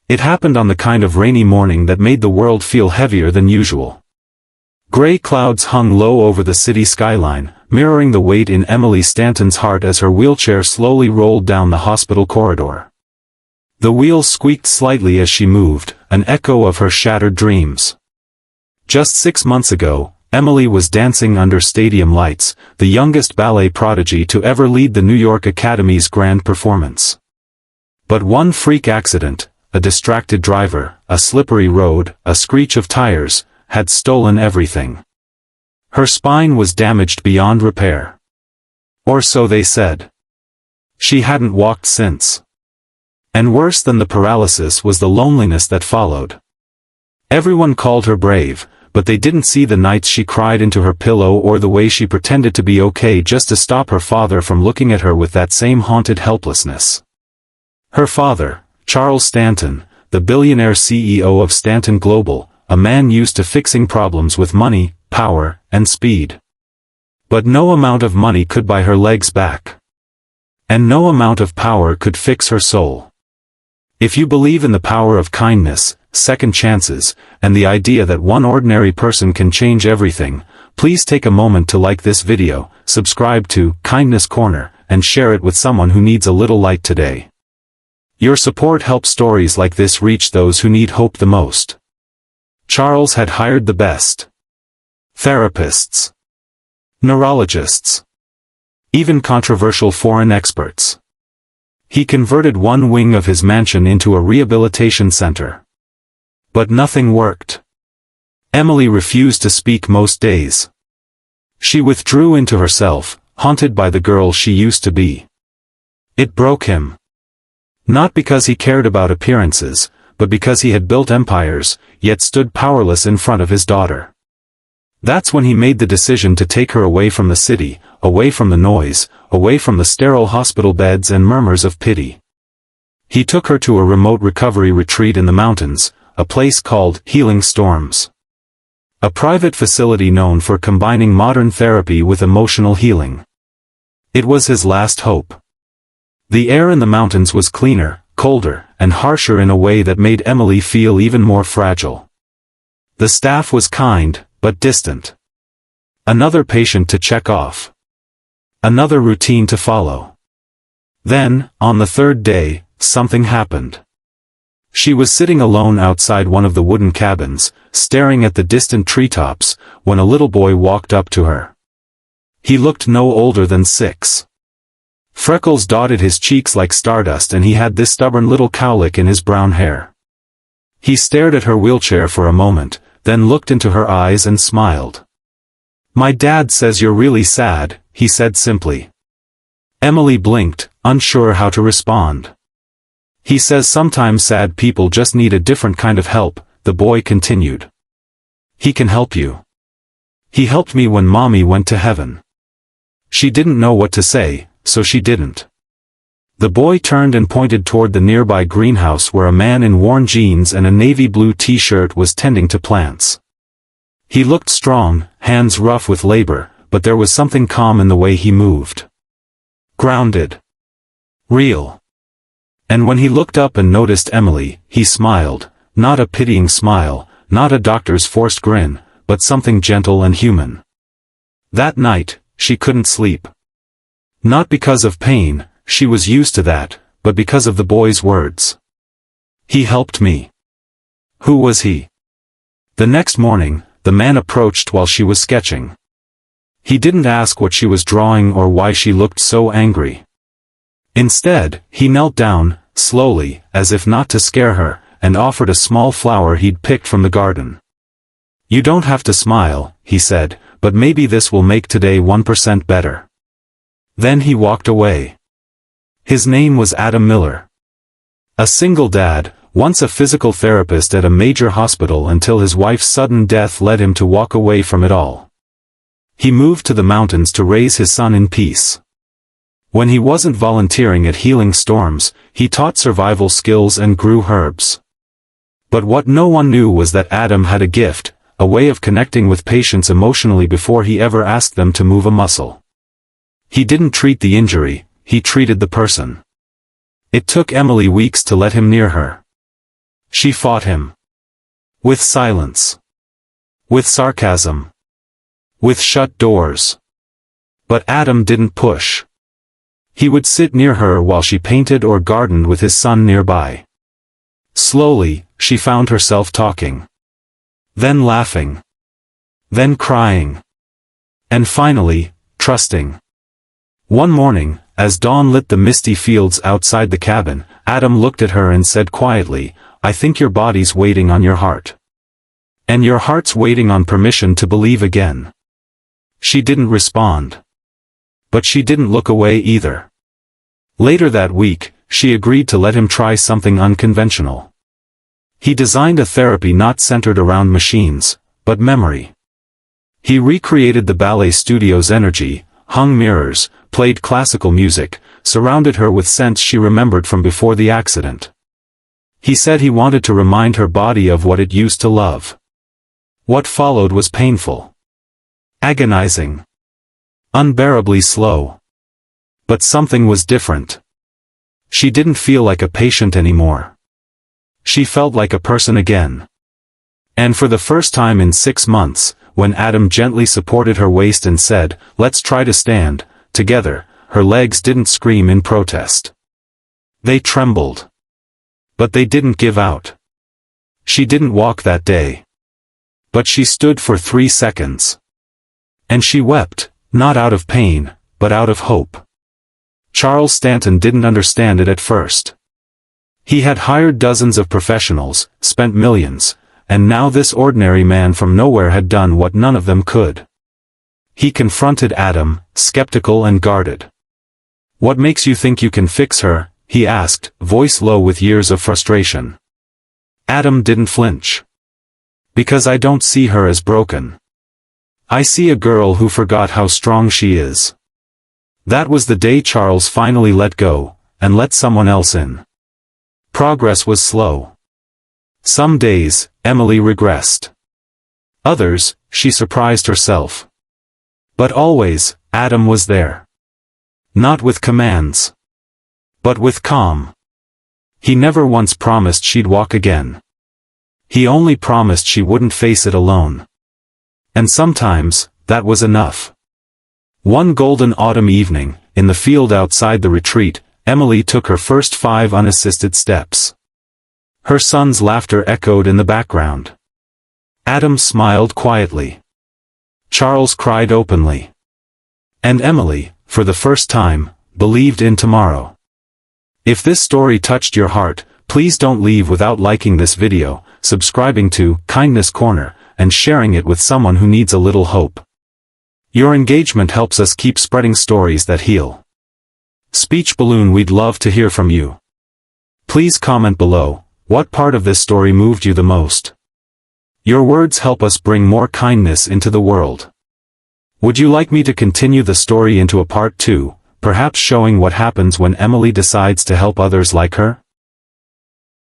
It happened on the kind of rainy morning that made the world feel heavier than usual. Gray clouds hung low over the city skyline, mirroring the weight in Emily Stanton's heart as her wheelchair slowly rolled down the hospital corridor. The wheels squeaked slightly as she moved, an echo of her shattered dreams. Just 6 months ago, Emily was dancing under stadium lights, the youngest ballet prodigy to ever lead the New York Academy's grand performance. But one freak accident, a distracted driver, a slippery road, a screech of tires, had stolen everything. Her spine was damaged beyond repair. Or so they said. She hadn't walked since. And worse than the paralysis was the loneliness that followed. Everyone called her brave, but they didn't see the nights she cried into her pillow or the way she pretended to be okay just to stop her father from looking at her with that same haunted helplessness. Her father, Charles Stanton, the billionaire CEO of Stanton Global, a man used to fixing problems with money, power, and speed. But no amount of money could buy her legs back. And no amount of power could fix her soul. If you believe in the power of kindness, second chances, and the idea that one ordinary person can change everything, please take a moment to like this video, subscribe to Kindness Corner, and share it with someone who needs a little light today. Your support helps stories like this reach those who need hope the most. Charles had hired the best therapists, neurologists, even controversial foreign experts. He converted one wing of his mansion into a rehabilitation center. But nothing worked. Emily refused to speak most days. She withdrew into herself, haunted by the girl she used to be. It broke him. Not because he cared about appearances, but because he had built empires, yet stood powerless in front of his daughter. That's when he made the decision to take her away from the city, away from the noise, away from the sterile hospital beds and murmurs of pity. He took her to a remote recovery retreat in the mountains, a place called Healing Storms. A private facility known for combining modern therapy with emotional healing. It was his last hope. The air in the mountains was cleaner, colder, and harsher in a way that made Emily feel even more fragile. The staff was kind, but distant. Another patient to check off. Another routine to follow. Then, on the third day, something happened. She was sitting alone outside one of the wooden cabins, staring at the distant treetops, when a little boy walked up to her. He looked no older than 6. Freckles dotted his cheeks like stardust and he had this stubborn little cowlick in his brown hair. He stared at her wheelchair for a moment, then looked into her eyes and smiled. "My dad says you're really sad," he said simply. Emily blinked, unsure how to respond. "He says sometimes sad people just need a different kind of help," the boy continued. "He can help you. He helped me when Mommy went to heaven." She didn't know what to say, so she didn't. The boy turned and pointed toward the nearby greenhouse where a man in worn jeans and a navy blue t-shirt was tending to plants. He looked strong, hands rough with labor, but there was something calm in the way he moved. Grounded. Real. And when he looked up and noticed Emily, he smiled, not a pitying smile, not a doctor's forced grin, but something gentle and human. That night, she couldn't sleep. Not because of pain, she was used to that, but because of the boy's words. "He helped me." Who was he? The next morning, the man approached while she was sketching. He didn't ask what she was drawing or why she looked so angry. Instead, he knelt down, slowly, as if not to scare her, and offered a small flower he'd picked from the garden. "You don't have to smile," he said, "but maybe this will make today 1% better." Then he walked away. His name was Adam Miller. A single dad, once a physical therapist at a major hospital until his wife's sudden death led him to walk away from it all. He moved to the mountains to raise his son in peace. When he wasn't volunteering at Healing Storms, he taught survival skills and grew herbs. But what no one knew was that Adam had a gift, a way of connecting with patients emotionally before he ever asked them to move a muscle. He didn't treat the injury, he treated the person. It took Emily weeks to let him near her. She fought him. With silence. With sarcasm. With shut doors. But Adam didn't push. He would sit near her while she painted or gardened with his son nearby. Slowly, she found herself talking. Then laughing. Then crying. And finally, trusting. One morning, as dawn lit the misty fields outside the cabin, Adam looked at her and said quietly, "I think your body's waiting on your heart. And your heart's waiting on permission to believe again." She didn't respond. But she didn't look away either. Later that week, she agreed to let him try something unconventional. He designed a therapy not centered around machines, but memory. He recreated the ballet studio's energy, hung mirrors, played classical music, surrounded her with scents she remembered from before the accident. He said he wanted to remind her body of what it used to love. What followed was painful. Agonizing. Unbearably slow. But something was different. She didn't feel like a patient anymore. She felt like a person again. And for the first time in 6 months, when Adam gently supported her waist and said, "Let's try to stand together," her legs didn't scream in protest. They trembled. But they didn't give out. She didn't walk that day. But she stood for 3 seconds. And she wept, not out of pain, but out of hope. Charles Stanton didn't understand it at first. He had hired dozens of professionals, spent millions, and now this ordinary man from nowhere had done what none of them could. He confronted Adam, skeptical and guarded. "What makes you think you can fix her?" he asked, voice low with years of frustration. Adam didn't flinch. "Because I don't see her as broken. I see a girl who forgot how strong she is." That was the day Charles finally let go, and let someone else in. Progress was slow. Some days, Emily regressed. Others, she surprised herself. But always, Adam was there. Not with commands. But with calm. He never once promised she'd walk again. He only promised she wouldn't face it alone. And sometimes, that was enough. One golden autumn evening, in the field outside the retreat, Emily took her first 5 unassisted steps. Her son's laughter echoed in the background. Adam smiled quietly. Charles cried openly. And Emily, for the first time, believed in tomorrow. If this story touched your heart, please don't leave without liking this video, subscribing to Kindness Corner, and sharing it with someone who needs a little hope. Your engagement helps us keep spreading stories that heal. Speech Balloon, we'd love to hear from you. Please comment below, what part of this story moved you the most? Your words help us bring more kindness into the world. Would you like me to continue the story into a part 2, perhaps showing what happens when Emily decides to help others like her?